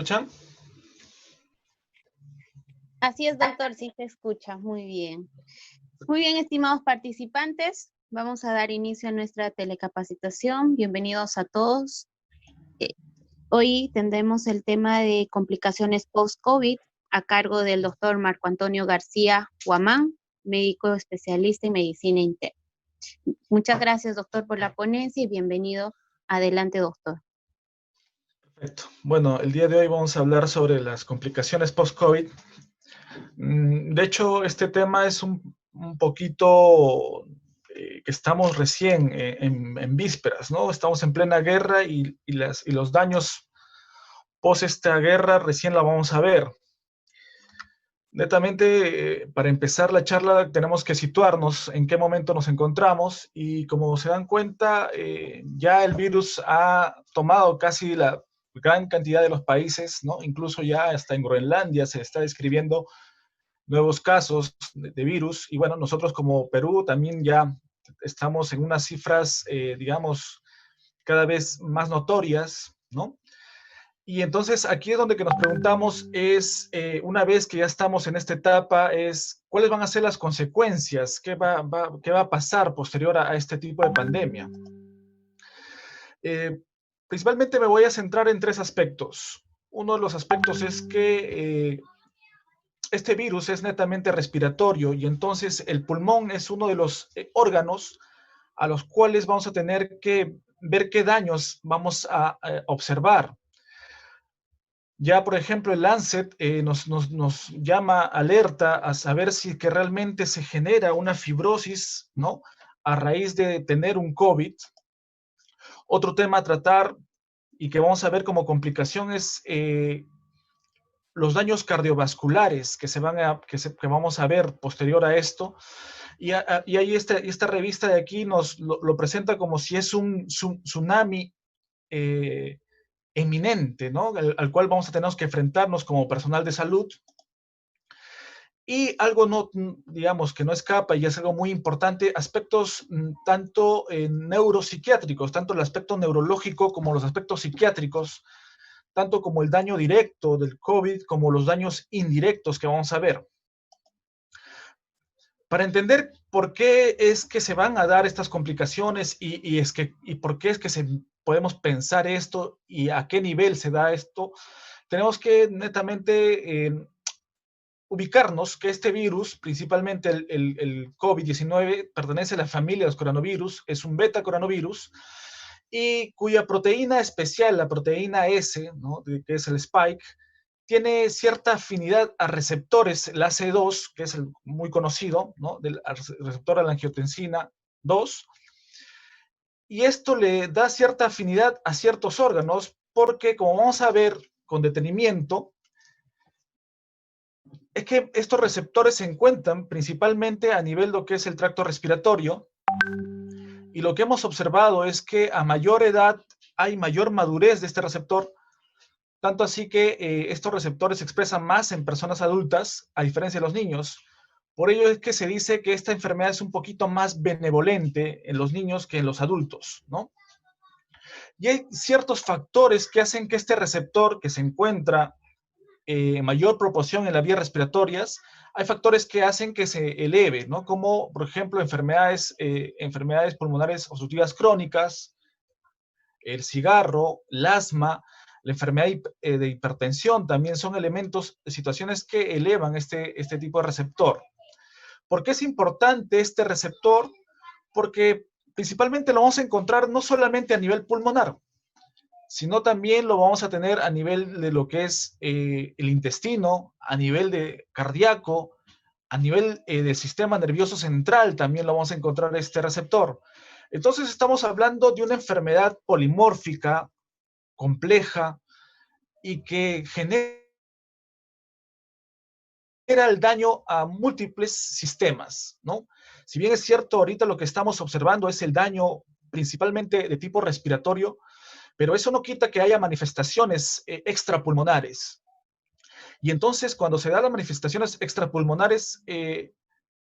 escuchan? Así es, doctor, sí se escucha. Muy bien. Muy bien, estimados participantes. Vamos a dar inicio a nuestra telecapacitación. Bienvenidos a todos. Hoy tendremos el tema de complicaciones post-COVID a cargo del doctor Marco Antonio García Huamán, médico especialista en medicina interna. Muchas gracias, doctor, por la ponencia y bienvenido. Adelante, doctor. Perfecto. Bueno, el día de hoy vamos a hablar sobre las complicaciones post-COVID. De hecho, este tema es un poquito que estamos recién en vísperas, ¿no? Estamos en plena guerra y los daños post esta guerra recién la vamos a ver. Netamente, para empezar la charla tenemos que situarnos en qué momento nos encontramos y como se dan cuenta, ya el virus ha tomado casi la gran cantidad de los países, ¿no? Incluso ya hasta en Groenlandia se está describiendo nuevos casos de virus y bueno, nosotros como Perú también ya estamos en unas cifras, digamos, cada vez más notorias, ¿no? Y entonces aquí es donde que nos preguntamos es, una vez que ya estamos en esta etapa, es cuáles van a ser las consecuencias, qué va a pasar posterior a este tipo de pandemia. Principalmente me voy a centrar en tres aspectos. Uno de los aspectos es que este virus es netamente respiratorio y entonces el pulmón es uno de los órganos a los cuales vamos a tener que ver qué daños vamos a observar. Ya, por ejemplo, el Lancet nos llama alerta a saber si que realmente se genera una fibrosis, ¿no? A raíz de tener un COVID. Otro tema a tratar y que vamos a ver como complicación es los daños cardiovasculares que vamos a ver posterior a esto. Y ahí esta revista de aquí nos lo presenta como si es un tsunami eminente, ¿no? Al cual vamos a tener que enfrentarnos como personal de salud. Y algo no, digamos, que no escapa y es algo muy importante, aspectos tanto neuropsiquiátricos, tanto el aspecto neurológico como los aspectos psiquiátricos, tanto como el daño directo del COVID como los daños indirectos que vamos a ver. Para entender por qué es que se van a dar estas complicaciones y por qué es que podemos pensar esto y a qué nivel se da esto, tenemos que netamente ubicarnos que este virus, principalmente el COVID-19, pertenece a la familia de los coronavirus, es un beta coronavirus, y cuya proteína especial, la proteína S, ¿no? Que es el spike, tiene cierta afinidad a receptores, el AC2, que es el muy conocido, ¿no? Del receptor a la angiotensina 2, y esto le da cierta afinidad a ciertos órganos, porque como vamos a ver con detenimiento, es que estos receptores se encuentran principalmente a nivel de lo que es el tracto respiratorio, y lo que hemos observado es que a mayor edad hay mayor madurez de este receptor, tanto así que estos receptores se expresan más en personas adultas, a diferencia de los niños. Por ello es que se dice que esta enfermedad es un poquito más benevolente en los niños que en los adultos, ¿no? Y hay ciertos factores que hacen que este receptor que se encuentra en mayor proporción en las vías respiratorias, hay factores que hacen que se eleve, ¿no? Como, por ejemplo, enfermedades pulmonares obstructivas crónicas, el cigarro, el asma, la enfermedad de hipertensión también son elementos, situaciones que elevan este tipo de receptor. ¿Por qué es importante este receptor? Porque principalmente lo vamos a encontrar no solamente a nivel pulmonar, sino también lo vamos a tener a nivel de lo que es el intestino, a nivel de cardíaco, a nivel del sistema nervioso central también lo vamos a encontrar este receptor. Entonces estamos hablando de una enfermedad polimórfica, compleja y que genera el daño a múltiples sistemas, ¿no? Si bien es cierto, ahorita lo que estamos observando es el daño principalmente de tipo respiratorio, pero eso no quita que haya manifestaciones extrapulmonares. Y entonces, cuando se dan las manifestaciones extrapulmonares,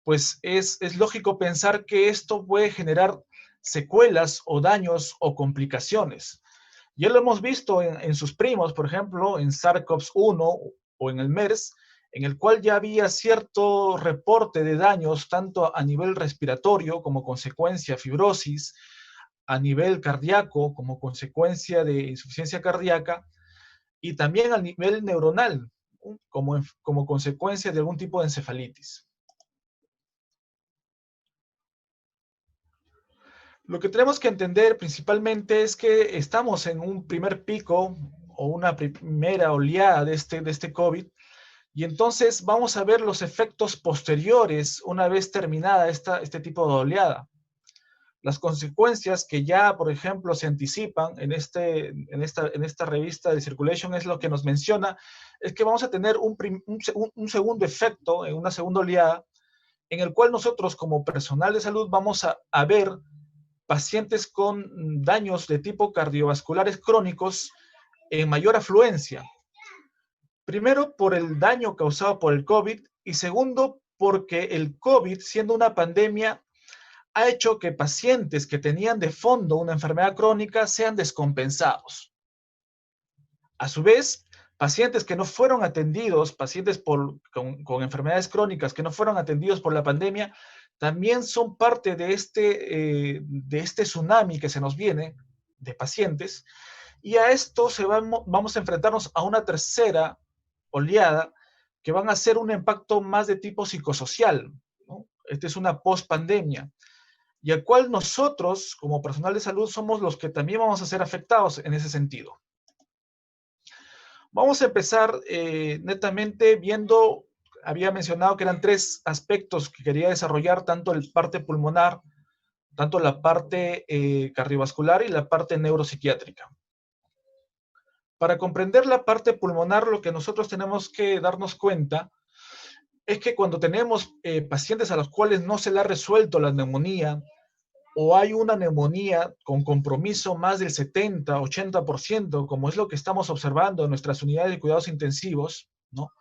pues es lógico pensar que esto puede generar secuelas o daños o complicaciones. Ya lo hemos visto en sus primos, por ejemplo, en SARS-CoV-1 o en el MERS, en el cual ya había cierto reporte de daños tanto a nivel respiratorio como consecuencia de fibrosis, a nivel cardíaco como consecuencia de insuficiencia cardíaca y también a nivel neuronal como consecuencia de algún tipo de encefalitis. Lo que tenemos que entender principalmente es que estamos en un primer pico o una primera oleada de este COVID, y entonces vamos a ver los efectos posteriores una vez terminada este tipo de oleada. Las consecuencias que ya, por ejemplo, se anticipan en esta revista de Circulation es lo que nos menciona, es que vamos a tener un segundo efecto, en una segunda oleada, en el cual nosotros como personal de salud vamos a ver pacientes con daños de tipo cardiovasculares crónicos en mayor afluencia. Primero, por el daño causado por el COVID y segundo, porque el COVID, siendo una pandemia, ha hecho que pacientes que tenían de fondo una enfermedad crónica sean descompensados. A su vez, pacientes que no fueron atendidos, pacientes con enfermedades crónicas que no fueron atendidos por la pandemia, también son parte de este tsunami que se nos viene de pacientes. Y a esto vamos a enfrentarnos a una tercera oleada que van a ser un impacto más de tipo psicosocial, ¿no? Esta es una post-pandemia, y al cual nosotros, como personal de salud, somos los que también vamos a ser afectados en ese sentido. Vamos a empezar netamente viendo, había mencionado que eran 3 aspectos que quería desarrollar, tanto la parte pulmonar, tanto la parte cardiovascular y la parte neuropsiquiátrica. Para comprender la parte pulmonar, lo que nosotros tenemos que darnos cuenta es que cuando tenemos pacientes a los cuales no se le ha resuelto la neumonía, o hay una neumonía con compromiso más del 70-80%, como es lo que estamos observando en nuestras unidades de cuidados intensivos, ¿no?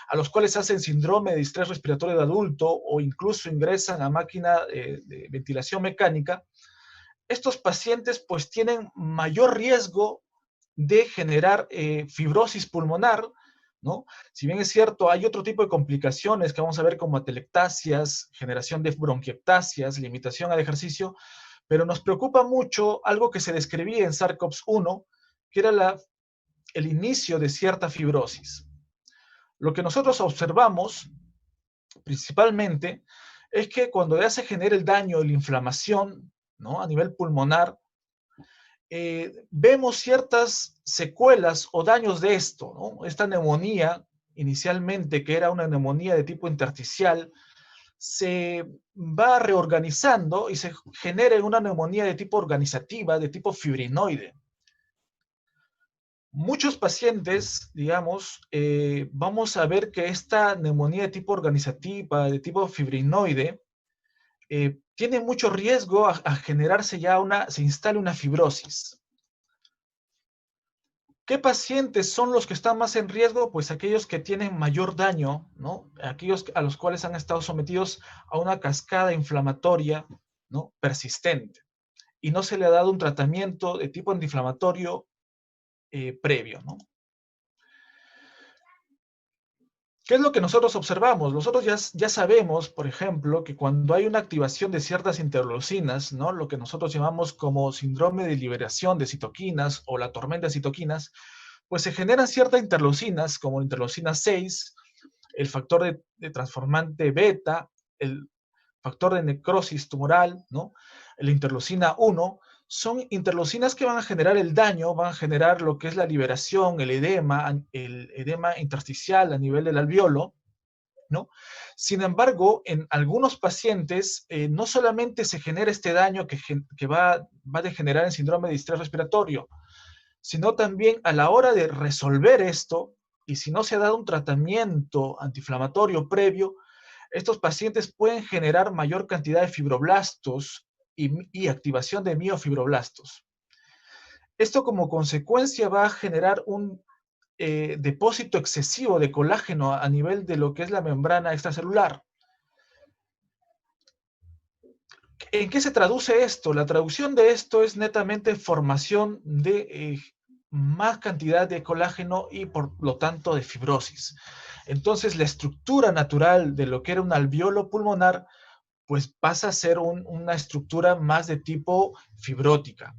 A los cuales hacen síndrome de distrés respiratorio de adulto o incluso ingresan a máquina de ventilación mecánica, estos pacientes pues tienen mayor riesgo de generar fibrosis pulmonar, ¿no? Si bien es cierto, hay otro tipo de complicaciones que vamos a ver como atelectasias, generación de bronquiectasias, limitación al ejercicio, pero nos preocupa mucho algo que se describía en SARS-CoV-1, que era el inicio de cierta fibrosis. Lo que nosotros observamos principalmente es que cuando ya se genera el daño y la inflamación, ¿no? A nivel pulmonar, vemos ciertas secuelas o daños de esto, ¿no? Esta neumonía, inicialmente, que era una neumonía de tipo intersticial, se va reorganizando y se genera una neumonía de tipo organizativa, de tipo fibrinoide. Muchos pacientes, digamos, vamos a ver que esta neumonía de tipo organizativa, de tipo fibrinoide, tiene mucho riesgo a generarse ya se instale una fibrosis. ¿Qué pacientes son los que están más en riesgo? Pues aquellos que tienen mayor daño, ¿no? Aquellos a los cuales han estado sometidos a una cascada inflamatoria, ¿no? Persistente, y no se le ha dado un tratamiento de tipo antiinflamatorio previo, ¿no? ¿Qué es lo que nosotros observamos? Nosotros ya sabemos, por ejemplo, que cuando hay una activación de ciertas interleucinas, ¿no? Lo que nosotros llamamos como síndrome de liberación de citoquinas o la tormenta de citoquinas, pues se generan ciertas interleucinas, como la interleucina 6, el factor de transformante beta, el factor de necrosis tumoral, ¿no? La interleucina 1, son interleucinas que van a generar el daño, van a generar lo que es la liberación, el edema intersticial a nivel del alveolo, ¿no? Sin embargo, en algunos pacientes no solamente se genera este daño que va a degenerar en síndrome de distrés respiratorio, sino también a la hora de resolver esto, y si no se ha dado un tratamiento antiinflamatorio previo, estos pacientes pueden generar mayor cantidad de fibroblastos y activación de miofibroblastos. Esto como consecuencia va a generar un depósito excesivo de colágeno a nivel de lo que es la membrana extracelular. ¿En qué se traduce esto? La traducción de esto es netamente formación de más cantidad de colágeno y por lo tanto de fibrosis. Entonces la estructura natural de lo que era un alveolo pulmonar pues pasa a ser una estructura más de tipo fibrótica.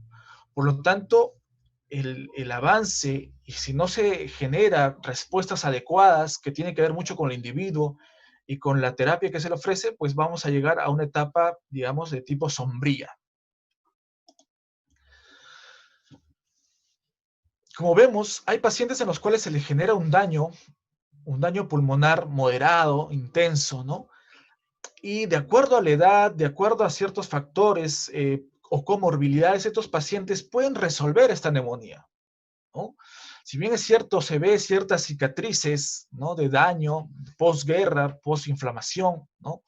Por lo tanto, el avance, y si no se genera respuestas adecuadas, que tiene que ver mucho con el individuo y con la terapia que se le ofrece, pues vamos a llegar a una etapa, digamos, de tipo sombría. Como vemos, hay pacientes en los cuales se les genera un daño pulmonar moderado, intenso, ¿no? Y de acuerdo a la edad, de acuerdo a ciertos factores o comorbilidades, estos pacientes pueden resolver esta neumonía, ¿no? Si bien es cierto, se ve ciertas cicatrices, ¿no?, de daño, posguerra, posinflamación, ¿no?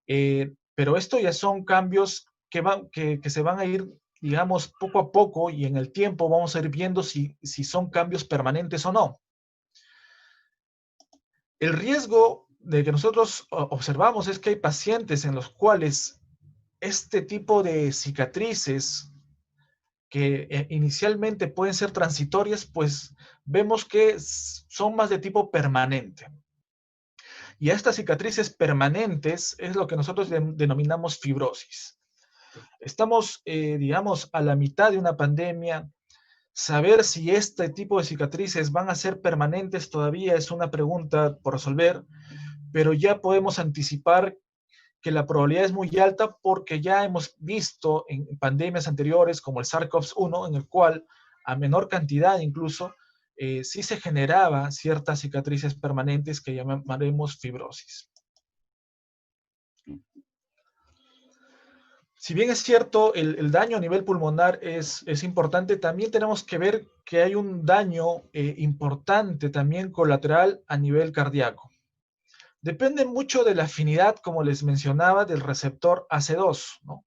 Pero esto ya son cambios que se van a ir, digamos, poco a poco, y en el tiempo vamos a ir viendo si son cambios permanentes o no. El riesgo de que nosotros observamos es que hay pacientes en los cuales este tipo de cicatrices que inicialmente pueden ser transitorias, pues vemos que son más de tipo permanente. Y a estas cicatrices permanentes es lo que nosotros denominamos fibrosis. Estamos, digamos, a la mitad de una pandemia. Saber si este tipo de cicatrices van a ser permanentes todavía es una pregunta por resolver, pero ya podemos anticipar que la probabilidad es muy alta porque ya hemos visto en pandemias anteriores como el SARS-CoV-1, en el cual a menor cantidad incluso, sí se generaba ciertas cicatrices permanentes que llamaremos fibrosis. Si bien es cierto, el daño a nivel pulmonar es importante, también tenemos que ver que hay un daño importante también colateral a nivel cardíaco. Depende mucho de la afinidad, como les mencionaba, del receptor AC2, ¿no?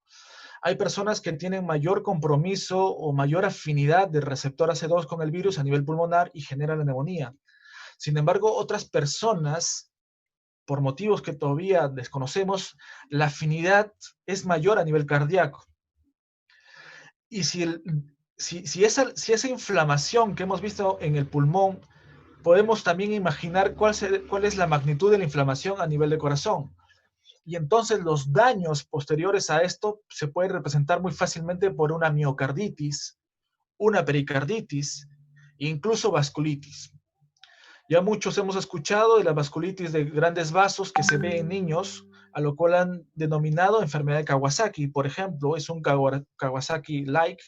Hay personas que tienen mayor compromiso o mayor afinidad del receptor AC2 con el virus a nivel pulmonar y genera la neumonía. Sin embargo, otras personas, por motivos que todavía desconocemos, la afinidad es mayor a nivel cardíaco. Y si esa inflamación que hemos visto en el pulmón, podemos también imaginar cuál es la magnitud de la inflamación a nivel de corazón. Y entonces los daños posteriores a esto se pueden representar muy fácilmente por una miocarditis, una pericarditis e incluso vasculitis. Ya muchos hemos escuchado de la vasculitis de grandes vasos que se ve en niños, a lo cual han denominado enfermedad de Kawasaki. Por ejemplo, es un Kawasaki-like,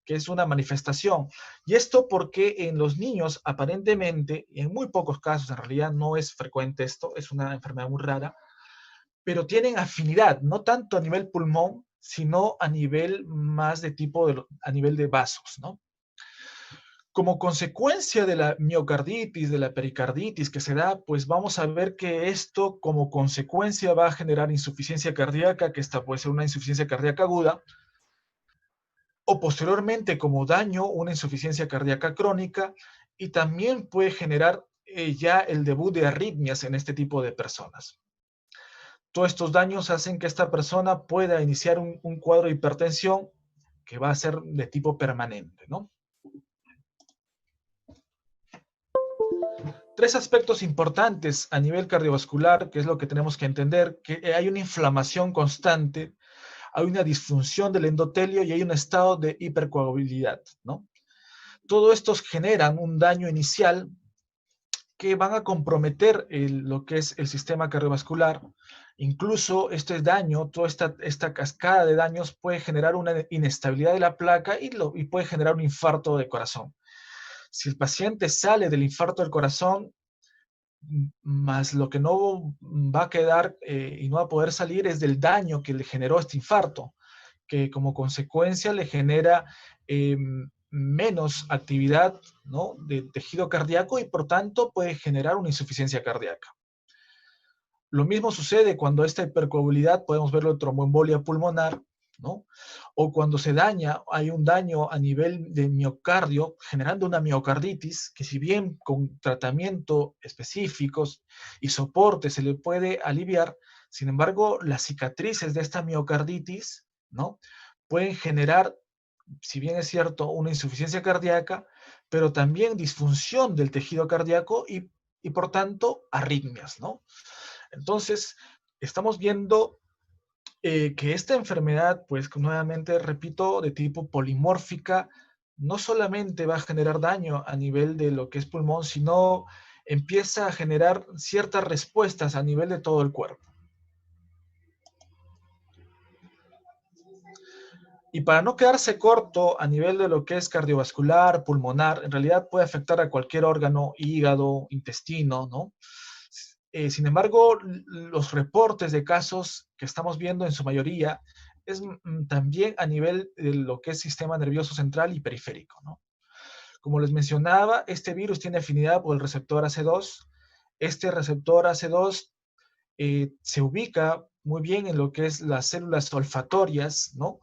que es una manifestación. Y esto porque en los niños, aparentemente, y en muy pocos casos, en realidad no es frecuente esto, es una enfermedad muy rara, pero tienen afinidad, no tanto a nivel pulmón, sino a nivel más de tipo, a nivel de vasos, ¿no? Como consecuencia de la miocarditis, de la pericarditis que se da, pues vamos a ver que esto como consecuencia va a generar insuficiencia cardíaca, que esta puede ser una insuficiencia cardíaca aguda, o posteriormente como daño, una insuficiencia cardíaca crónica, y también puede generar ya el debut de arritmias en este tipo de personas. Todos estos daños hacen que esta persona pueda iniciar un cuadro de hipertensión que va a ser de tipo permanente, ¿no? Tres aspectos importantes a nivel cardiovascular, que es lo que tenemos que entender, que hay una inflamación constante, hay una disfunción del endotelio y hay un estado de hipercoagulabilidad, ¿no? Todo estos generan un daño inicial que van a comprometer lo que es el sistema cardiovascular. Incluso este daño, toda esta cascada de daños puede generar una inestabilidad de la placa y puede generar un infarto de corazón. Si el paciente sale del infarto del corazón, más lo que no va a quedar y no va a poder salir es del daño que le generó este infarto, que como consecuencia le genera menos actividad, ¿no?, de tejido cardíaco y por tanto puede generar una insuficiencia cardíaca. Lo mismo sucede cuando esta hipercoagulabilidad, podemos verlo en tromboembolia pulmonar, ¿no? O cuando se daña, hay un daño a nivel de miocardio, generando una miocarditis, que si bien con tratamiento específicos y soporte se le puede aliviar, sin embargo, las cicatrices de esta miocarditis, ¿no?, pueden generar si bien es cierto, una insuficiencia cardíaca, pero también disfunción del tejido cardíaco y por tanto arritmias, ¿no? Entonces, estamos viendo que esta enfermedad, pues nuevamente repito, de tipo polimórfica, no solamente va a generar daño a nivel de lo que es pulmón, sino empieza a generar ciertas respuestas a nivel de todo el cuerpo. Y para no quedarse corto a nivel de lo que es cardiovascular, pulmonar, en realidad puede afectar a cualquier órgano, hígado, intestino, ¿no? Sin embargo, los reportes de casos que estamos viendo en su mayoría es también a nivel de lo que es sistema nervioso central y periférico, ¿no? Como les mencionaba, este virus tiene afinidad por el receptor AC2. Este receptor AC2 se ubica muy bien en lo que es las células olfatorias, ¿no?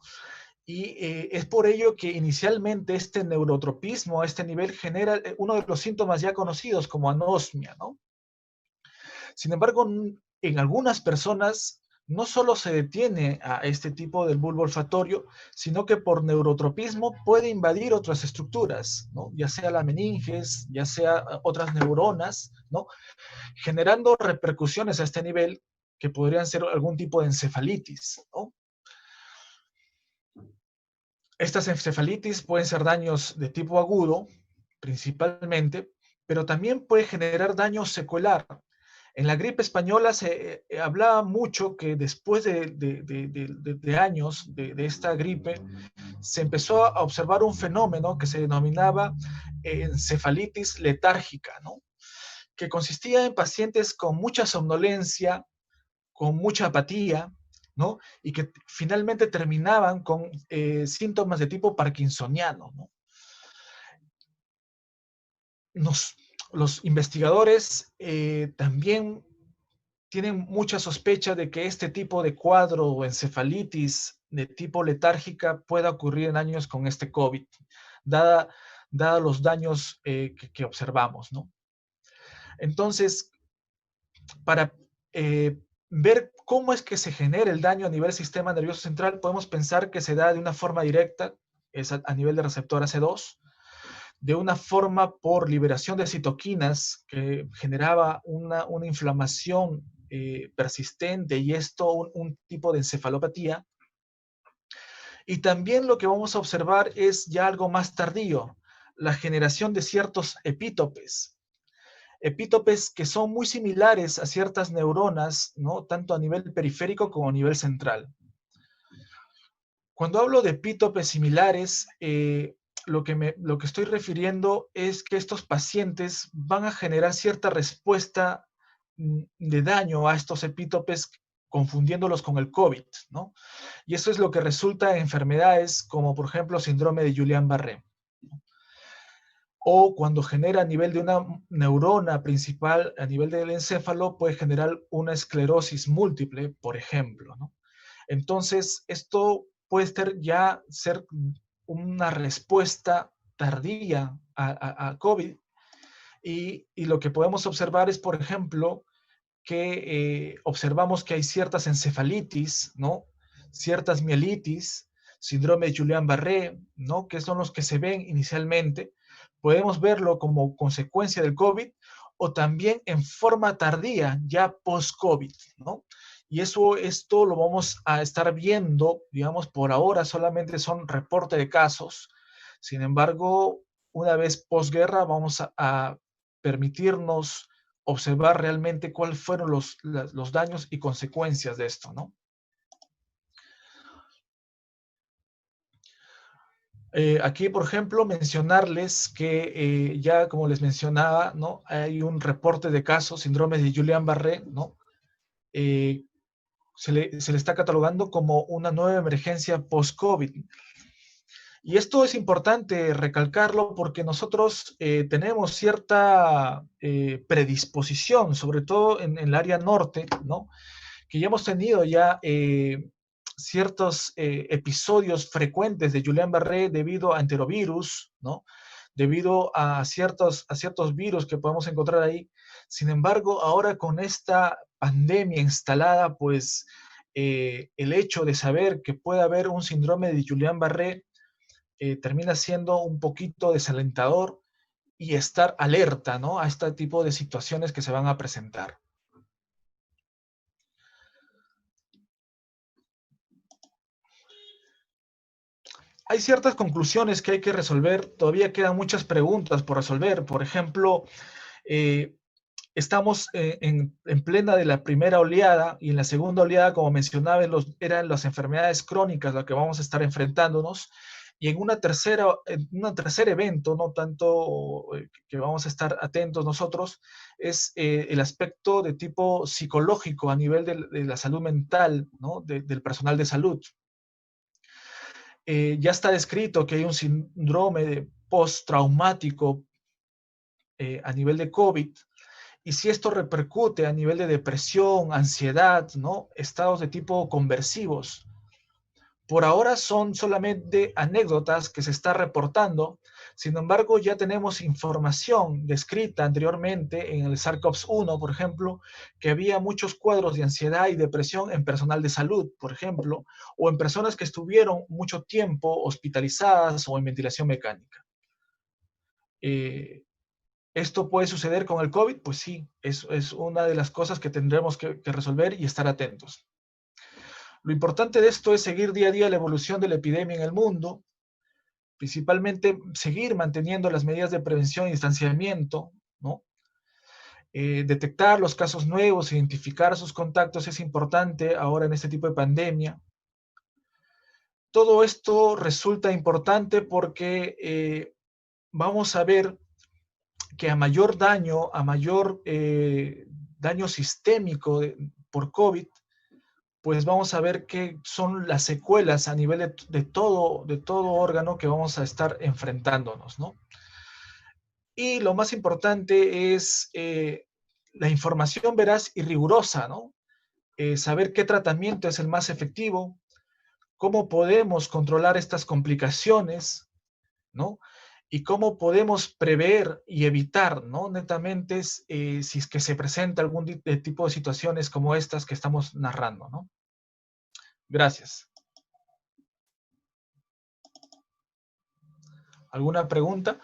Y es por ello que inicialmente este neurotropismo a este nivel genera uno de los síntomas ya conocidos como anosmia, ¿no? Sin embargo, en algunas personas no solo se detiene a este tipo del bulbo olfatorio, sino que por neurotropismo puede invadir otras estructuras, ¿no? Ya sea la meninges, ya sea otras neuronas, ¿no? Generando repercusiones a este nivel que podrían ser algún tipo de encefalitis, ¿no? Estas encefalitis pueden ser daños de tipo agudo, principalmente, pero también puede generar daño secular. En la gripe española se hablaba mucho que después de años de esta gripe, se empezó a observar un fenómeno que se denominaba encefalitis letárgica, ¿no? Que consistía en pacientes con mucha somnolencia, con mucha apatía, ¿no? Y que finalmente terminaban con síntomas de tipo parkinsoniano, ¿no? Nos, los investigadores también tienen mucha sospecha de que este tipo de cuadro o encefalitis de tipo letárgica pueda ocurrir en años con este COVID, dada, dada los daños que observamos, ¿no? Entonces, para ver cómo es que se genera el daño a nivel sistema nervioso central, podemos pensar que se da de una forma directa, es a nivel de receptor AC2, de una forma por liberación de citoquinas que generaba una inflamación persistente y esto un tipo de encefalopatía. Y también lo que vamos a observar es ya algo más tardío, la generación de ciertos epítopes. Epítopes que son muy similares a ciertas neuronas, ¿no? Tanto a nivel periférico como a nivel central. Cuando hablo de epítopes similares, lo que estoy refiriendo es que estos pacientes van a generar cierta respuesta de daño a estos epítopes confundiéndolos con el COVID, ¿no? Y eso es lo que resulta en enfermedades como, por ejemplo, síndrome de Guillain-Barré. O cuando genera a nivel de una neurona principal, a nivel del encéfalo, puede generar una esclerosis múltiple, por ejemplo, ¿no? Entonces, esto puede ser una respuesta tardía a COVID y lo que podemos observar es, por ejemplo, que observamos que hay ciertas encefalitis, ¿no? Ciertas mielitis, síndrome de Guillain-Barré, ¿no? Que son los que se ven inicialmente. Podemos verlo como consecuencia del COVID o también en forma tardía, ya post-COVID, ¿no? Y esto lo vamos a estar viendo, digamos, por ahora solamente son reporte de casos. Sin embargo, una vez posguerra vamos a permitirnos observar realmente cuáles fueron los daños y consecuencias de esto, ¿no? Aquí, por ejemplo, mencionarles que ya como les mencionaba, ¿no? Hay un reporte de casos, síndrome de Guillain-Barré, ¿no? Eh, se le está catalogando como una nueva emergencia post-COVID. Y esto es importante recalcarlo porque nosotros tenemos cierta predisposición, sobre todo en el área norte, ¿no? Que ya hemos tenido ciertos episodios frecuentes de Guillain-Barré debido a enterovirus, ¿no? Debido a ciertos virus que podemos encontrar ahí. Sin embargo, ahora con esta pandemia instalada, pues el hecho de saber que puede haber un síndrome de Guillain-Barré termina siendo un poquito desalentador y estar alerta, ¿no?, a este tipo de situaciones que se van a presentar. Hay ciertas conclusiones que hay que resolver, todavía quedan muchas preguntas por resolver. Por ejemplo, eh, estamos en plena de la primera oleada, y en la segunda oleada, como mencionaba, eran las enfermedades crónicas las que vamos a estar enfrentándonos, y en un tercer evento, no tanto que vamos a estar atentos nosotros, es el aspecto de tipo psicológico a nivel de la salud mental, ¿no?, del personal de salud. Ya está descrito que hay un síndrome de postraumático a nivel de COVID, y si esto repercute a nivel de depresión, ansiedad, ¿no?, estados de tipo conversivos. Por ahora son solamente anécdotas que se está reportando. Sin embargo, ya tenemos información descrita anteriormente en el SARS-CoV-1, por ejemplo, que había muchos cuadros de ansiedad y depresión en personal de salud, por ejemplo, o en personas que estuvieron mucho tiempo hospitalizadas o en ventilación mecánica. ¿Esto puede suceder con el COVID? Pues sí, es una de las cosas que tendremos que resolver y estar atentos. Lo importante de esto es seguir día a día la evolución de la epidemia en el mundo, principalmente seguir manteniendo las medidas de prevención y distanciamiento, ¿no? Detectar los casos nuevos, identificar sus contactos es importante ahora en este tipo de pandemia. Todo esto resulta importante porque vamos a ver que a mayor daño sistémico por COVID, pues vamos a ver qué son las secuelas a nivel de todo órgano que vamos a estar enfrentándonos, ¿no? Y lo más importante es la información veraz y rigurosa, ¿no? Saber qué tratamiento es el más efectivo, cómo podemos controlar estas complicaciones, ¿no? Y cómo podemos prever y evitar, ¿no?, netamente, si es que se presenta algún tipo de situaciones como estas que estamos narrando, ¿no? Gracias. ¿Alguna pregunta?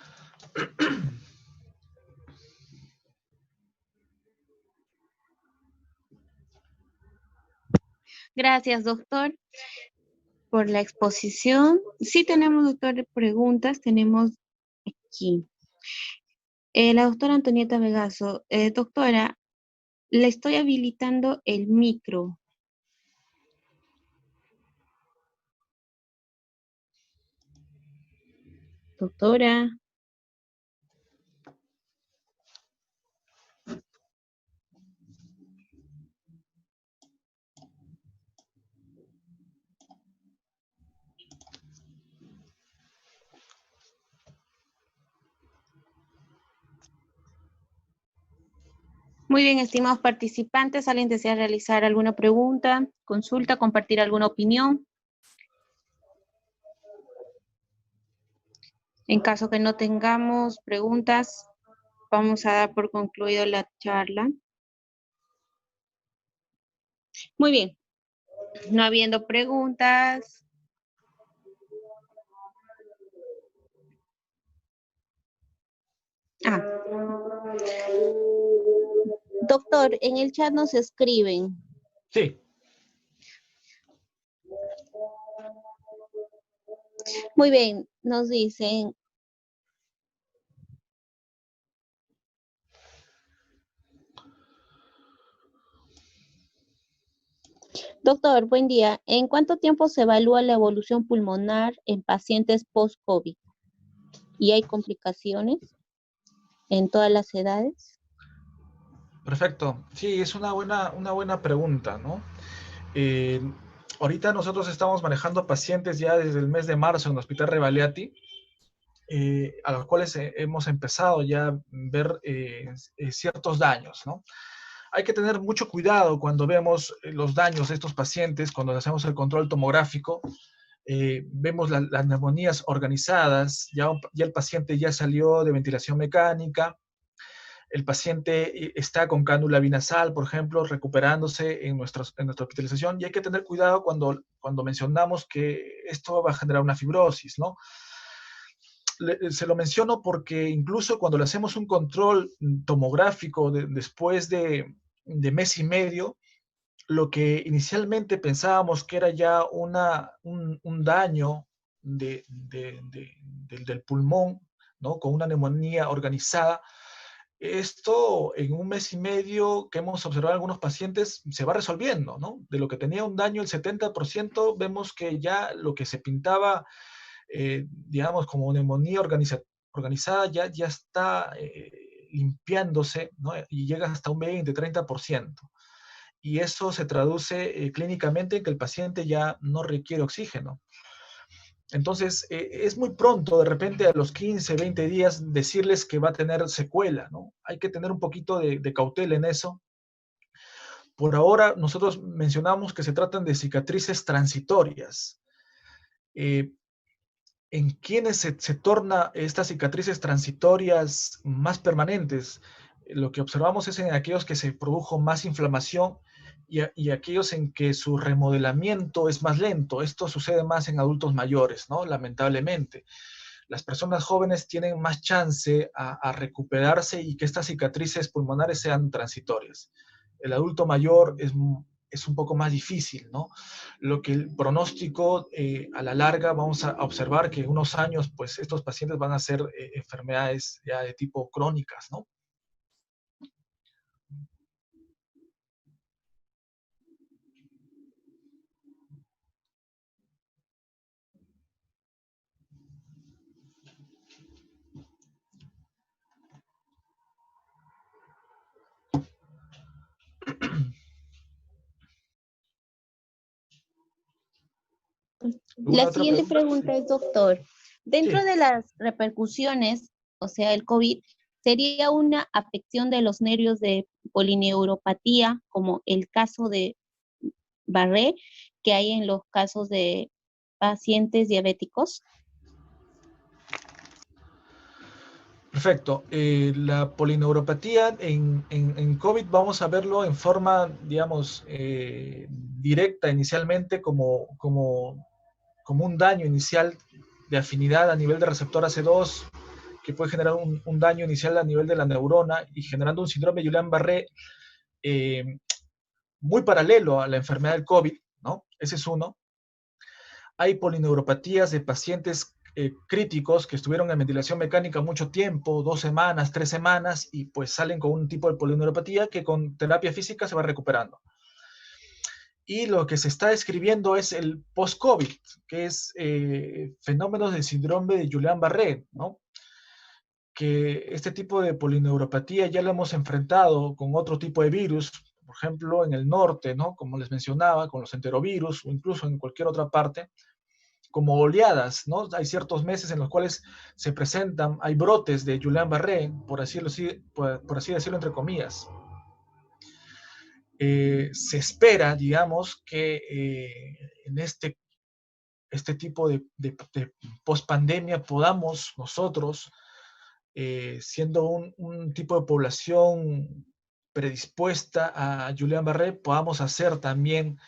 Gracias, doctor, por la exposición. Sí tenemos, doctor, preguntas. Tenemos aquí. La doctora Antonieta Vegaso. Doctora, le estoy habilitando el micro. Doctora. Muy bien, estimados participantes, ¿alguien desea realizar alguna pregunta, consulta, compartir alguna opinión? En caso que no tengamos preguntas, vamos a dar por concluido la charla. Muy bien, no habiendo preguntas. Doctor, en el chat nos escriben. Sí. Muy bien, nos dicen. Doctor, buen día. ¿En cuánto tiempo se evalúa la evolución pulmonar en pacientes post-COVID? ¿Y hay complicaciones en todas las edades? Perfecto. Sí, es una buena pregunta, ¿no? Ahorita nosotros estamos manejando pacientes ya desde el mes de marzo en el Hospital Rebagliati, a los cuales hemos empezado ya a ver ciertos daños, ¿no? Hay que tener mucho cuidado cuando vemos los daños de estos pacientes, cuando hacemos el control tomográfico. Vemos las neumonías organizadas, ya el paciente ya salió de ventilación mecánica, el paciente está con cánula binasal, por ejemplo, recuperándose en nuestra hospitalización, y hay que tener cuidado cuando mencionamos que esto va a generar una fibrosis, ¿no? se lo menciono porque incluso cuando le hacemos un control tomográfico después de mes y medio, lo que inicialmente pensábamos que era ya un daño del pulmón, ¿no? Con una neumonía organizada, esto en un mes y medio que hemos observado en algunos pacientes se va resolviendo, ¿no? De lo que tenía un daño el 70%, vemos que ya lo que se pintaba, digamos, como neumonía organizada ya está limpiándose, ¿no? Y llega hasta un 20-30%. Y eso se traduce clínicamente en que el paciente ya no requiere oxígeno. Entonces, es muy pronto, de repente a los 15, 20 días, decirles que va a tener secuela, ¿no? Hay que tener un poquito de cautela en eso. Por ahora, nosotros mencionamos que se tratan de cicatrices transitorias. ¿En quiénes se torna estas cicatrices transitorias más permanentes? Lo que observamos es en aquellos que se produjo más inflamación y aquellos en que su remodelamiento es más lento. Esto sucede más en adultos mayores, ¿no? Lamentablemente. Las personas jóvenes tienen más chance a recuperarse y que estas cicatrices pulmonares sean transitorias. El adulto mayor es un poco más difícil, ¿no? Lo que el pronóstico a la larga vamos a observar que en unos años, pues estos pacientes van a ser enfermedades ya de tipo crónicas, ¿no? ¿Alguna La otra siguiente pregunta? pregunta es, doctor, dentro Sí. de las repercusiones, o sea, el COVID, ¿sería una afección de los nervios de polineuropatía, como el caso de Barré, que hay en los casos de pacientes diabéticos? Perfecto. La polineuropatía en COVID vamos a verlo en forma, digamos, directa inicialmente como un daño inicial de afinidad a nivel de receptor AC2, que puede generar un daño inicial a nivel de la neurona y generando un síndrome de Guillain-Barré muy paralelo a la enfermedad del COVID, ¿no? Ese es uno. Hay polineuropatías de pacientes críticos que estuvieron en ventilación mecánica mucho tiempo, 2 semanas, 3 semanas, y pues salen con un tipo de polineuropatía que con terapia física se va recuperando. Y lo que se está describiendo es el post-COVID, que es fenómenos del síndrome de Guillain-Barré, ¿no? Que este tipo de polineuropatía ya lo hemos enfrentado con otro tipo de virus, por ejemplo, en el norte, ¿no? Como les mencionaba, con los enterovirus o incluso en cualquier otra parte, como oleadas, ¿no? Hay ciertos meses en los cuales se presentan, hay brotes de Guillain-Barré, por así decirlo entre comillas. Se espera, digamos, que en este tipo de post-pandemia podamos nosotros, siendo un tipo de población predispuesta a Guillain-Barré, podamos hacer también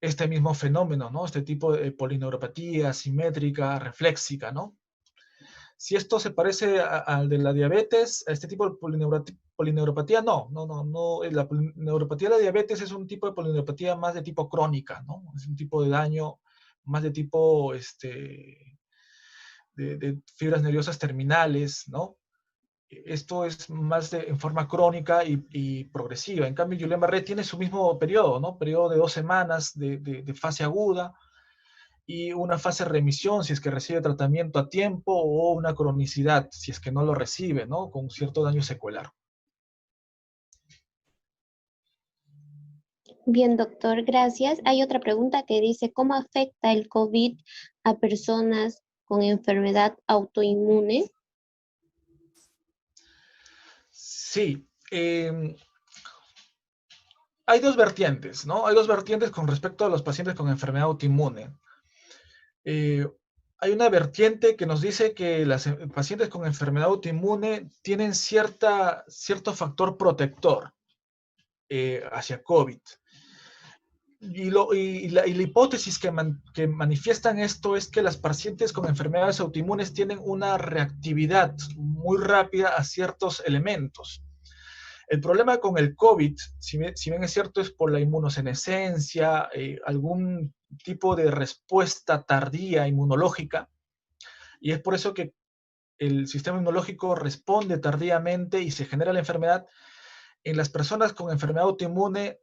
este mismo fenómeno, ¿no? Este tipo de polineuropatía simétrica, reflexica, ¿no? Si esto se parece al de la diabetes, a este tipo de polineuropatía, no. La polineuropatía de la diabetes es un tipo de polineuropatía más de tipo crónica, ¿no? Es un tipo de daño más de tipo, de fibras nerviosas terminales, ¿no? Esto es más en forma crónica y progresiva. En cambio, Guillain-Barré tiene su mismo periodo, ¿no? Periodo de 2 semanas de fase aguda y una fase de remisión si es que recibe tratamiento a tiempo o una cronicidad si es que no lo recibe, ¿no? Con cierto daño secular. Bien, doctor, gracias. Hay otra pregunta que dice, ¿cómo afecta el COVID a personas con enfermedad autoinmune? Sí, hay dos vertientes, ¿no? Hay dos vertientes con respecto a los pacientes con enfermedad autoinmune. Hay una vertiente que nos dice que los pacientes con enfermedad autoinmune tienen cierto factor protector hacia COVID. la hipótesis que manifiestan esto es que las pacientes con enfermedades autoinmunes tienen una reactividad muy rápida a ciertos elementos. El problema con el COVID, si bien es cierto, es por la inmunosenescencia, algún tipo de respuesta tardía inmunológica, y es por eso que el sistema inmunológico responde tardíamente y se genera la enfermedad. En las personas con enfermedad autoinmune,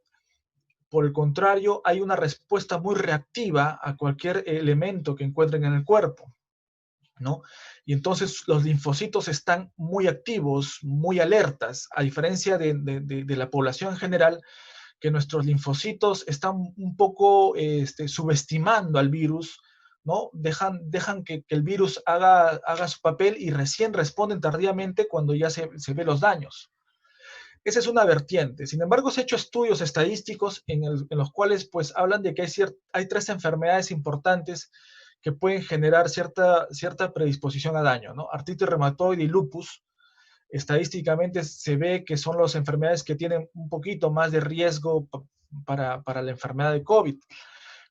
por el contrario, hay una respuesta muy reactiva a cualquier elemento que encuentren en el cuerpo, ¿no? Y entonces los linfocitos están muy activos, muy alertas, a diferencia de la población en general, que nuestros linfocitos están un poco subestimando al virus, ¿no? Dejan que el virus haga su papel y recién responden tardíamente cuando ya se ven los daños. Esa es una vertiente. Sin embargo, se han hecho estudios estadísticos en los cuales pues hablan de que hay 3 enfermedades importantes que pueden generar cierta predisposición a daño, ¿no? Artritis reumatoide y lupus. Estadísticamente se ve que son las enfermedades que tienen un poquito más de riesgo para la enfermedad de COVID.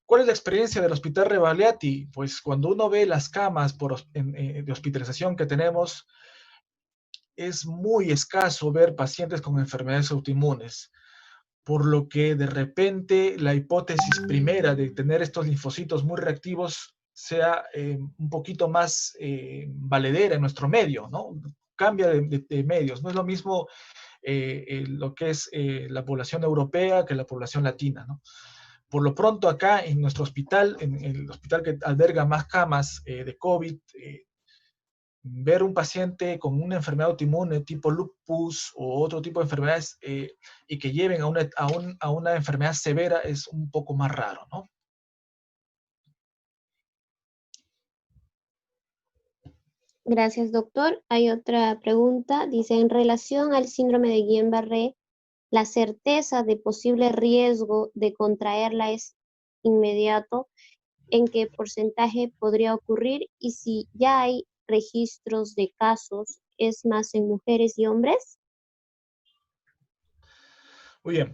¿Cuál es la experiencia del Hospital Rebagliati? Pues cuando uno ve las camas de hospitalización que tenemos, es muy escaso ver pacientes con enfermedades autoinmunes, por lo que de repente la hipótesis primera de tener estos linfocitos muy reactivos sea un poquito más valedera en nuestro medio, ¿no? Cambia de medios, no es lo mismo lo que es la población europea que la población latina, ¿no? Por lo pronto acá en nuestro hospital, en el hospital que alberga más camas de COVID, ver un paciente con una enfermedad autoinmune tipo lupus o otro tipo de enfermedades y que lleven a una enfermedad severa es un poco más raro, ¿no? Gracias, doctor. Hay otra pregunta. Dice, en relación al síndrome de Guillain-Barré, ¿la certeza de posible riesgo de contraerla es inmediato? ¿En qué porcentaje podría ocurrir? Y si ya hay registros de casos, ¿es más en mujeres y hombres? Muy bien.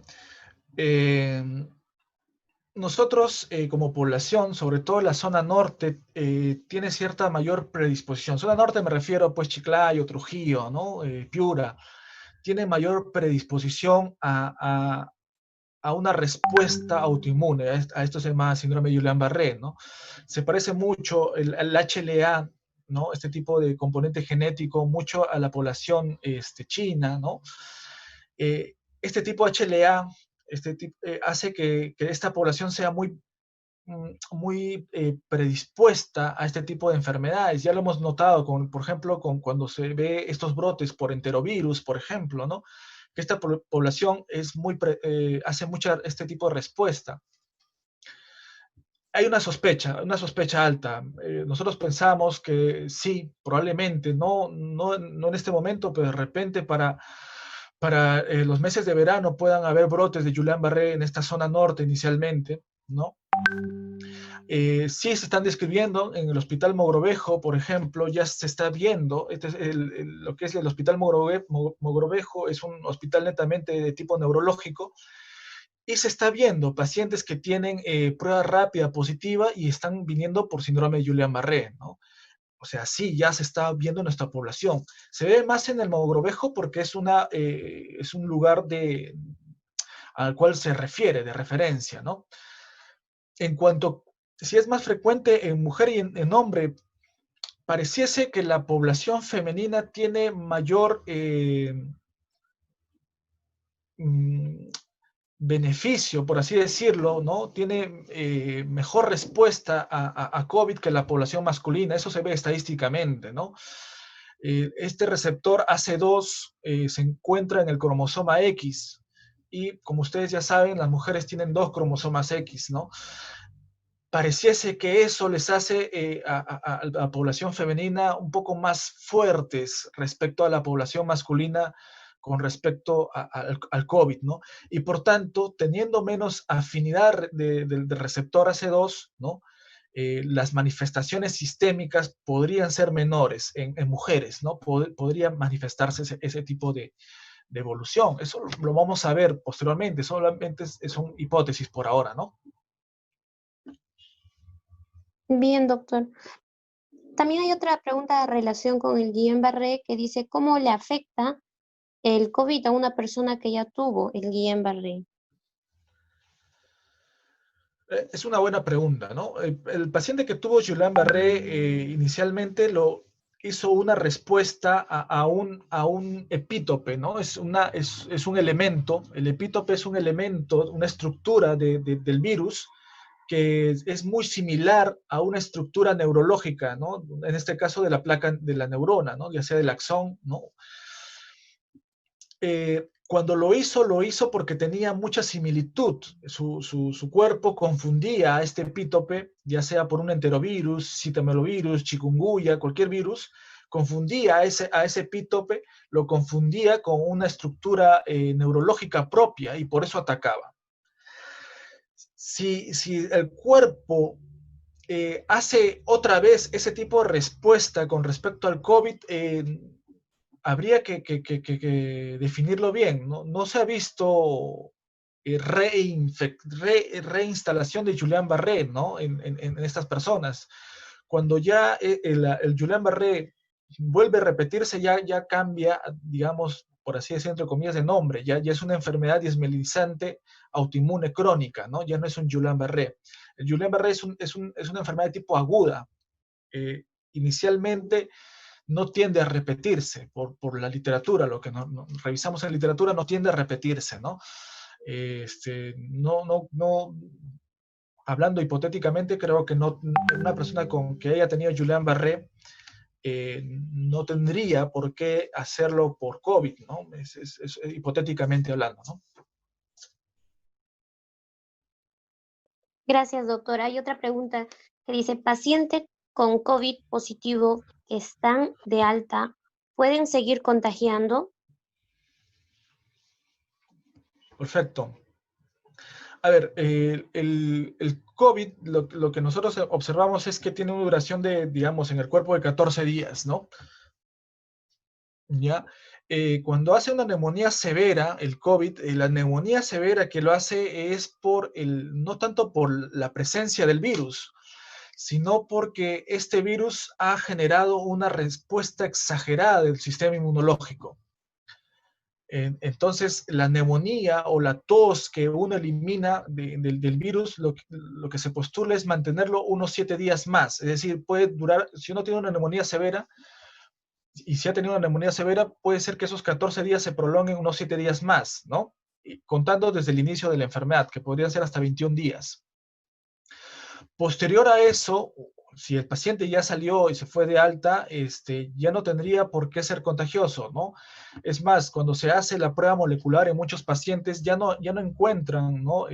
Eh, Nosotros como población, sobre todo en la zona norte, tiene cierta mayor predisposición. Zona norte me refiero pues Chiclayo, Trujillo, ¿no? Piura. Tiene mayor predisposición a una respuesta autoinmune. A esto se llama síndrome de Guillain-Barré, ¿no? Se parece mucho el HLA, ¿no? Este tipo de componente genético, mucho a la población china, ¿no? Este tipo de HLA hace que esta población sea muy predispuesta a este tipo de enfermedades. Ya lo hemos notado, por ejemplo, cuando se ve estos brotes por enterovirus, por ejemplo, ¿no? Que esta población hace mucha este tipo de respuesta. Hay una sospecha alta. Nosotros pensamos que sí, probablemente, no en este momento, pero de repente para los meses de verano puedan haber brotes de Guillain-Barré en esta zona norte inicialmente, ¿no? Sí se están describiendo en el Hospital Mogrovejo, por ejemplo, ya se está viendo, lo que es el Hospital Mogrovejo es un hospital netamente de tipo neurológico, y se está viendo pacientes que tienen prueba rápida positiva y están viniendo por síndrome de Guillain-Barré, ¿no? O sea, sí, ya se está viendo en nuestra población. Se ve más en el Mogrovejo porque es un lugar al cual se refiere, de referencia, ¿no? En cuanto, si es más frecuente en mujer y en hombre, pareciese que la población femenina tiene mayor mm, beneficio, por así decirlo, ¿no? Tiene mejor respuesta a COVID que la población masculina. Eso se ve estadísticamente, ¿no? Este receptor AC2 se encuentra en el cromosoma X y, como ustedes ya saben, las mujeres tienen 2 cromosomas X, ¿no? Pareciese que eso les hace a la población femenina un poco más fuertes respecto a la población masculina con respecto al COVID, ¿no? Y por tanto, teniendo menos afinidad del receptor AC2, ¿no? Las manifestaciones sistémicas podrían ser menores en mujeres, ¿no? Podría manifestarse ese tipo evolución. Eso lo vamos a ver posteriormente, solamente son hipótesis por ahora, ¿no? Bien, doctor. También hay otra pregunta de relación con el Guillain-Barré que dice, ¿cómo le afecta el COVID a una persona que ya tuvo el Guillain-Barré? Es una buena pregunta, ¿no? El paciente que tuvo Guillain-Barré inicialmente lo hizo una respuesta a un epítope, ¿no? Es un elemento, el epítope es un elemento, una estructura del virus que es muy similar a una estructura neurológica, ¿no? En este caso de la placa de la neurona, ¿no? Ya sea del axón, ¿no? Cuando lo hizo porque tenía mucha similitud. Su cuerpo confundía a este epítope, ya sea por un enterovirus, citamelovirus, chikungunya, cualquier virus, confundía a ese epítope, lo confundía con una estructura neurológica propia y por eso atacaba. Si el cuerpo hace otra vez ese tipo de respuesta con respecto al COVID, habría que definirlo bien. No se ha visto reinstalación de Guillain-Barré, ¿no? En estas personas. Cuando ya el Guillain-Barré vuelve a repetirse, ya cambia, digamos, por así decirlo, entre comillas, de nombre. Ya es una enfermedad desmielinizante autoinmune crónica, ¿no? Ya no es un Guillain-Barré. El Guillain-Barré es una enfermedad de tipo aguda. Inicialmente no tiende a repetirse por la literatura, lo que revisamos en literatura no tiende a repetirse, ¿no? Hablando hipotéticamente, creo que una persona que haya tenido Guillain-Barré no tendría por qué hacerlo por COVID, ¿no? Es hipotéticamente hablando, ¿no? Gracias, doctora. Hay otra pregunta que dice, paciente con COVID positivo que están de alta, ¿pueden seguir contagiando? Perfecto. A ver, el COVID, lo que nosotros observamos es que tiene una duración de, digamos, en el cuerpo de 14 días, ¿no? ¿Ya? Cuando hace una neumonía severa, el COVID, la neumonía severa que lo hace es no tanto por la presencia del virus, sino porque este virus ha generado una respuesta exagerada del sistema inmunológico. Entonces, la neumonía o la tos que uno elimina del virus, lo que se postula es mantenerlo unos 7 días más. Es decir, puede durar, si uno tiene una neumonía severa, y si ha tenido una neumonía severa, puede ser que esos 14 días se prolonguen unos 7 días más, ¿no? Y contando desde el inicio de la enfermedad, que podrían ser hasta 21 días. Posterior a eso, si el paciente ya salió y se fue de alta, ya no tendría por qué ser contagioso, ¿no? Es más, cuando se hace la prueba molecular en muchos pacientes, ya no encuentran, ¿no?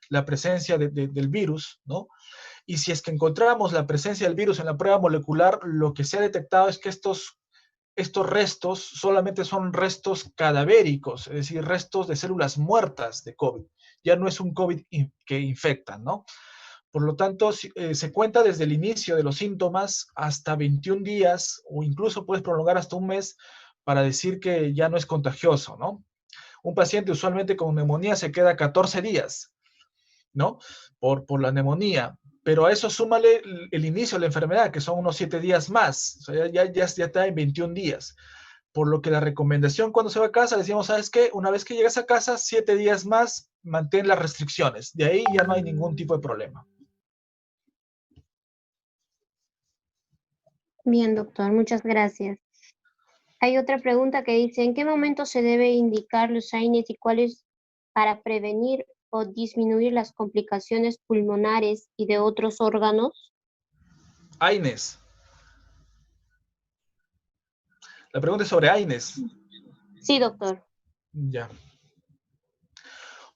La presencia del virus, ¿no? Y si es que encontramos la presencia del virus en la prueba molecular, lo que se ha detectado es que estos restos solamente son restos cadavéricos, es decir, restos de células muertas de COVID. Ya no es un COVID que infecta, ¿no? Por lo tanto, se cuenta desde el inicio de los síntomas hasta 21 días o incluso puedes prolongar hasta un mes para decir que ya no es contagioso, ¿no? Un paciente usualmente con neumonía se queda 14 días, ¿no? Por la neumonía. Pero a eso súmale el inicio de la enfermedad, que son unos 7 días más. O sea, ya está en 21 días. Por lo que la recomendación cuando se va a casa, decimos, ¿sabes qué? Una vez que llegas a casa, 7 días más, mantén las restricciones. De ahí ya no hay ningún tipo de problema. Bien, doctor, muchas gracias. Hay otra pregunta que dice, ¿en qué momento se debe indicar los AINES y cuáles para prevenir o disminuir las complicaciones pulmonares y de otros órganos? AINES. La pregunta es sobre AINES. Sí, doctor. Ya.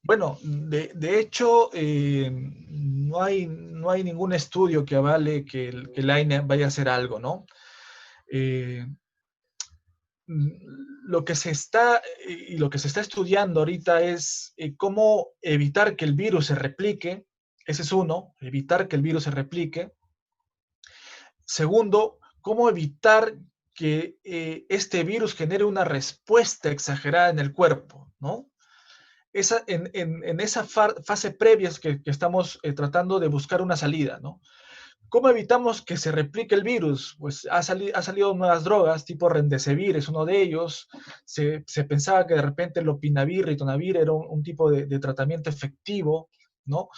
Bueno, de hecho, no hay ningún estudio que avale que el AINE vaya a hacer algo, ¿no? Lo que se está estudiando ahorita es cómo evitar que el virus se replique. Ese es uno, evitar que el virus se replique. Segundo, cómo evitar que este virus genere una respuesta exagerada en el cuerpo, ¿no? En esa fase previa es que estamos tratando de buscar una salida, ¿no? ¿Cómo evitamos que se replique el virus? Pues ha salido nuevas drogas, tipo Remdesivir es uno de ellos. Se pensaba que de repente Lopinavir, Ritonavir era un tipo de tratamiento efectivo, ¿no?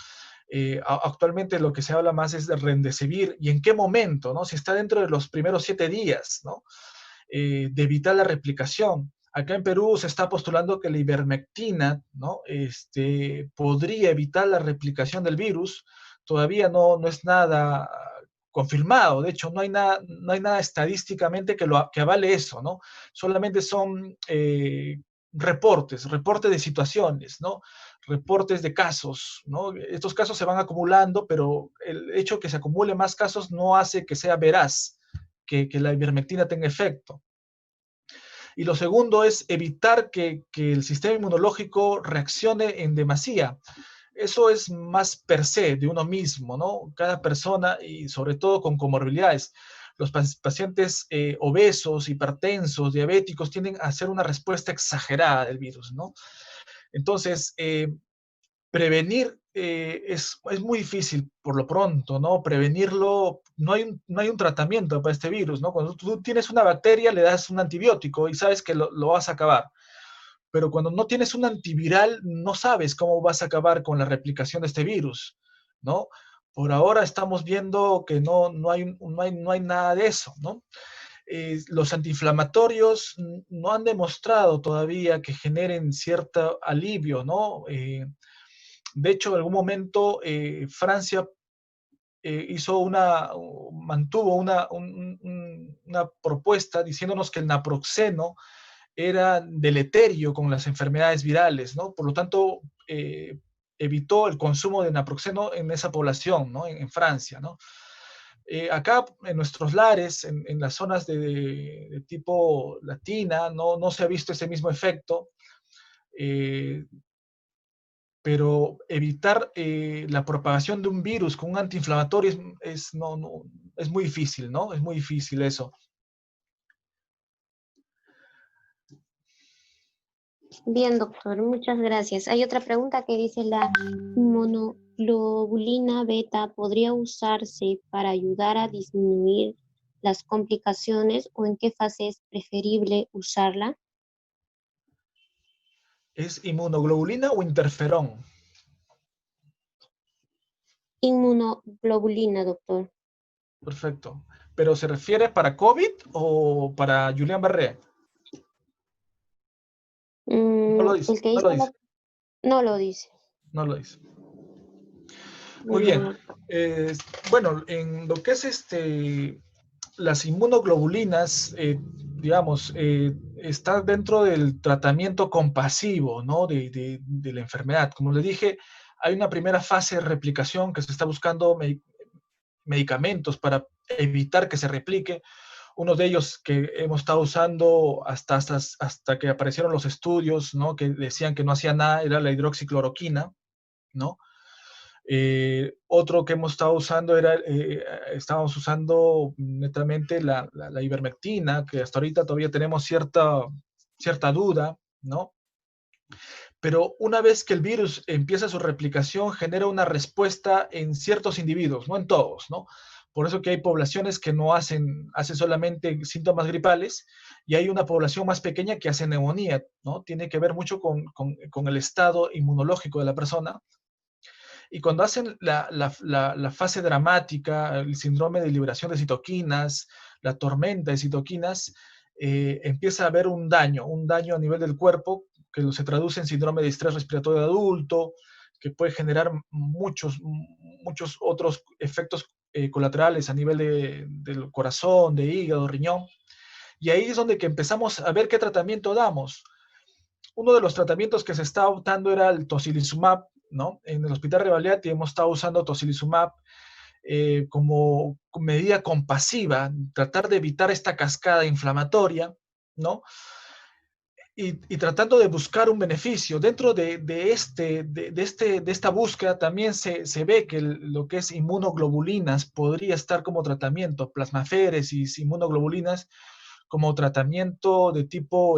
Actualmente lo que se habla más es de Remdesivir. ¿Y en qué momento? ¿No? Si está dentro de los primeros 7 días, ¿no? De evitar la replicación. Acá en Perú se está postulando que la ivermectina, ¿no? Podría evitar la replicación del virus. Todavía no es nada confirmado. De hecho, no hay nada estadísticamente que avale eso, ¿no? Solamente son reportes de situaciones, ¿no? Reportes de casos, ¿no? Estos casos se van acumulando, pero el hecho de que se acumule más casos no hace que sea veraz, que la ivermectina tenga efecto. Y lo segundo es evitar que el sistema inmunológico reaccione en demasía. Eso es más per se de uno mismo, ¿no? Cada persona y sobre todo con comorbilidades. Los pacientes obesos, hipertensos, diabéticos tienden a hacer una respuesta exagerada del virus, ¿no? Entonces, prevenir es muy difícil por lo pronto, ¿no? Prevenirlo, no hay un tratamiento para este virus, ¿no? Cuando tú tienes una bacteria, le das un antibiótico y sabes que lo vas a acabar. Pero cuando no tienes un antiviral, no sabes cómo vas a acabar con la replicación de este virus, ¿no? Por ahora estamos viendo que no hay nada de eso, ¿no? Los antiinflamatorios no han demostrado todavía que generen cierto alivio, ¿no? De hecho, en algún momento Francia mantuvo una propuesta diciéndonos que el naproxeno era deleterio con las enfermedades virales, ¿no? Por lo tanto, evitó el consumo de naproxeno en esa población, ¿no? En Francia, ¿no? Acá en nuestros lares, en las zonas de tipo latina, no se ha visto ese mismo efecto. Pero evitar la propagación de un virus con un antiinflamatorio es muy difícil, ¿no? Es muy difícil eso. Bien, doctor, muchas gracias. Hay otra pregunta que dice, ¿la inmunoglobulina beta podría usarse para ayudar a disminuir las complicaciones o en qué fase es preferible usarla? ¿Es inmunoglobulina o interferón? Inmunoglobulina, doctor. Perfecto. ¿Pero se refiere para COVID o para Guillain-Barré? No lo dice, El que no dice lo dice, no lo dice. no lo dice. Muy Muy bien, bien. doctor. Bueno, en lo que es las inmunoglobulinas, digamos, está dentro del tratamiento compasivo, ¿no? De la enfermedad. Como le dije, hay una primera fase de replicación que se está buscando medicamentos para evitar que se replique. Uno de ellos que hemos estado usando hasta que aparecieron los estudios, ¿no? Que decían que no hacía nada, era la hidroxicloroquina, ¿no? Otro que hemos estado usando estábamos usando netamente la ivermectina, que hasta ahorita todavía tenemos cierta duda, ¿no? Pero una vez que el virus empieza su replicación, genera una respuesta en ciertos individuos, no en todos, ¿no? Por eso que hay poblaciones que no hacen solamente síntomas gripales y hay una población más pequeña que hace neumonía, ¿no? Tiene que ver mucho con el estado inmunológico de la persona. Y cuando hacen la fase dramática, el síndrome de liberación de citoquinas, la tormenta de citoquinas, empieza a haber un daño a nivel del cuerpo que se traduce en síndrome de estrés respiratorio de adulto, que puede generar muchos otros efectos colaterales a nivel del corazón, de hígado, riñón. Y ahí es donde que empezamos a ver qué tratamiento damos. Uno de los tratamientos que se estaba optando era el tocilizumab, ¿no? En el Hospital Revalidati hemos estado usando tocilizumab como medida compasiva, tratar de evitar esta cascada inflamatoria, ¿no? Y tratando de buscar un beneficio. Dentro de esta búsqueda también se ve que lo que es inmunoglobulinas podría estar como tratamiento, plasmaféresis, inmunoglobulinas, como tratamiento de tipo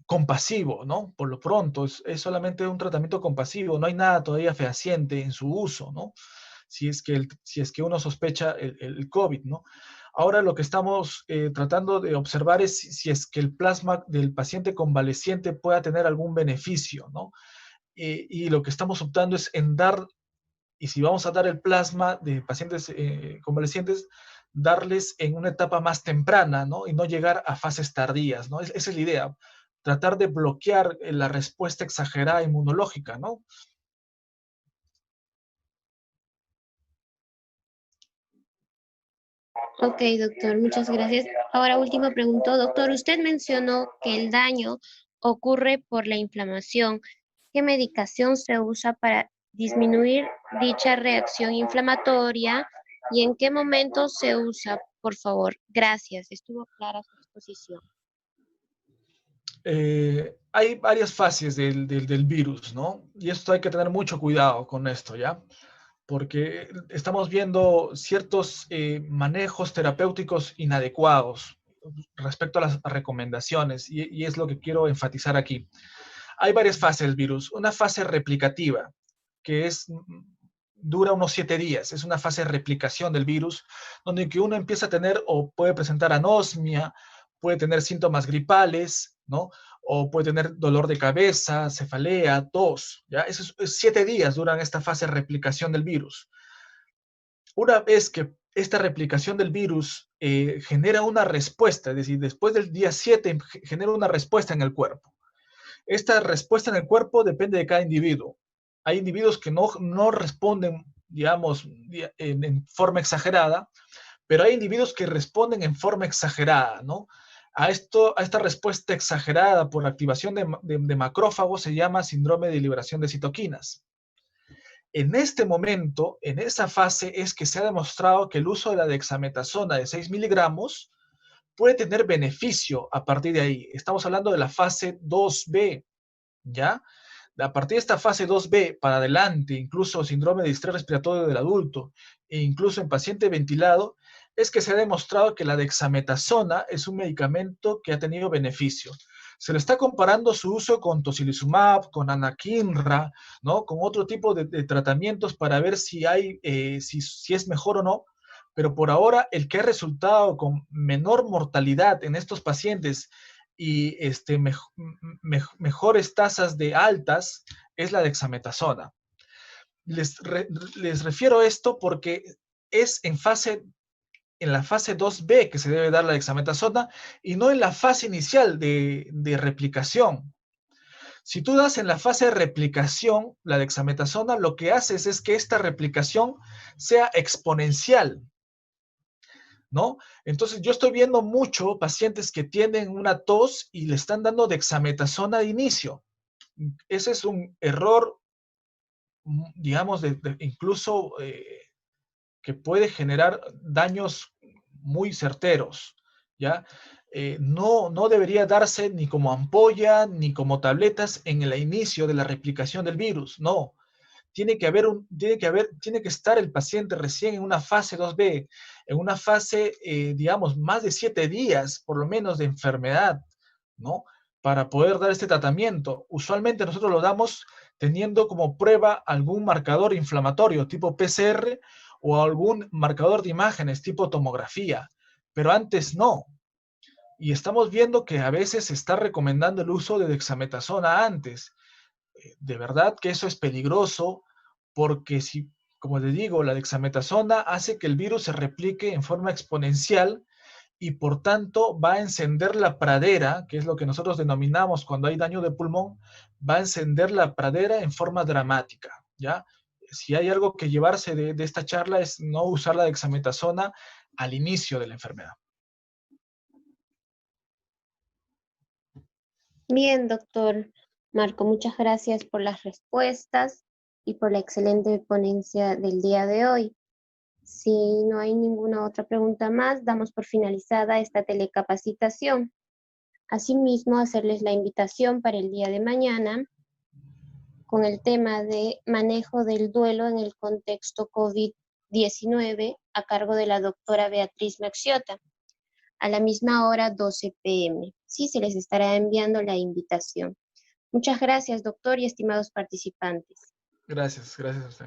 compasivo, ¿no? Por lo pronto, es solamente un tratamiento compasivo, no hay nada todavía fehaciente en su uso, ¿no? Si es que uno sospecha el COVID, ¿no? Ahora lo que estamos tratando de observar es si es que el plasma del paciente convaleciente pueda tener algún beneficio, ¿no? Y lo que estamos optando es en dar, y si vamos a dar el plasma de pacientes convalecientes, darles en una etapa más temprana, ¿no? Y no llegar a fases tardías, ¿no? Esa es la idea, tratar de bloquear la respuesta exagerada inmunológica, ¿no? Ok, doctor, muchas gracias. Ahora, última pregunta, doctor. Usted mencionó que el daño ocurre por la inflamación. ¿Qué medicación se usa para disminuir dicha reacción inflamatoria y en qué momento se usa? Por favor, gracias. Estuvo clara su exposición. Hay varias fases del virus, ¿no? Y esto hay que tener mucho cuidado con esto, ¿ya? Porque estamos viendo ciertos manejos terapéuticos inadecuados respecto a las recomendaciones, y es lo que quiero enfatizar aquí. Hay varias fases del virus. Una fase replicativa, que dura unos 7 días, es una fase de replicación del virus, donde que uno empieza a tener o puede presentar anosmia, puede tener síntomas gripales, ¿no? O puede tener dolor de cabeza, cefalea, tos, ¿ya? Esos 7 días duran esta fase de replicación del virus. Una vez que esta replicación del virus genera una respuesta, es decir, después del día 7 genera una respuesta en el cuerpo. Esta respuesta en el cuerpo depende de cada individuo. Hay individuos que no responden, digamos, en forma exagerada, pero hay individuos que responden en forma exagerada, ¿no? A esta respuesta exagerada por la activación de macrófagos se llama síndrome de liberación de citoquinas. En este momento, en esa fase, es que se ha demostrado que el uso de la dexametasona de 6 miligramos puede tener beneficio a partir de ahí. Estamos hablando de la fase 2B, ¿ya? A partir de esta fase 2B para adelante, incluso síndrome de distrés respiratorio del adulto, e incluso en paciente ventilado, es que se ha demostrado que la dexametasona es un medicamento que ha tenido beneficio. Se le está comparando su uso con tocilizumab, con anakinra, ¿no? Con otro tipo de tratamientos para ver si si es mejor o no. Pero por ahora, el que ha resultado con menor mortalidad en estos pacientes y mejores tasas de altas es la dexametasona. Les refiero a esto porque es en la fase 2B que se debe dar la dexametasona y no en la fase inicial de replicación. Si tú das en la fase de replicación la dexametasona, lo que haces es que esta replicación sea exponencial, ¿no? Entonces yo estoy viendo mucho pacientes que tienen una tos y le están dando dexametasona de inicio. Ese es un error, digamos, incluso que puede generar daños muy certeros, ¿ya? No debería darse ni como ampolla ni como tabletas en el inicio de la replicación del virus, no. Tiene que estar el paciente recién en una fase 2B, en una fase, digamos, más de 7 días, por lo menos, de enfermedad, ¿no? Para poder dar este tratamiento. Usualmente nosotros lo damos teniendo como prueba algún marcador inflamatorio tipo PCR o algún marcador de imágenes tipo tomografía, pero antes no. Y estamos viendo que a veces se está recomendando el uso de dexametasona antes. De verdad que eso es peligroso porque si, como te digo, la dexametasona hace que el virus se replique en forma exponencial y por tanto va a encender la pradera, que es lo que nosotros denominamos cuando hay daño de pulmón, va a encender la pradera en forma dramática, ¿ya? Si hay algo que llevarse de esta charla es no usar la dexametasona al inicio de la enfermedad. Bien, doctor Marco, muchas gracias por las respuestas y por la excelente ponencia del día de hoy. Si no hay ninguna otra pregunta más, damos por finalizada esta telecapacitación. Asimismo, hacerles la invitación para el día de mañana con el tema de manejo del duelo en el contexto COVID-19 a cargo de la doctora Beatriz Maxiota. a la misma hora 12 p.m. Sí, se les estará enviando la invitación. Muchas gracias, doctor y estimados participantes. Gracias, gracias a usted.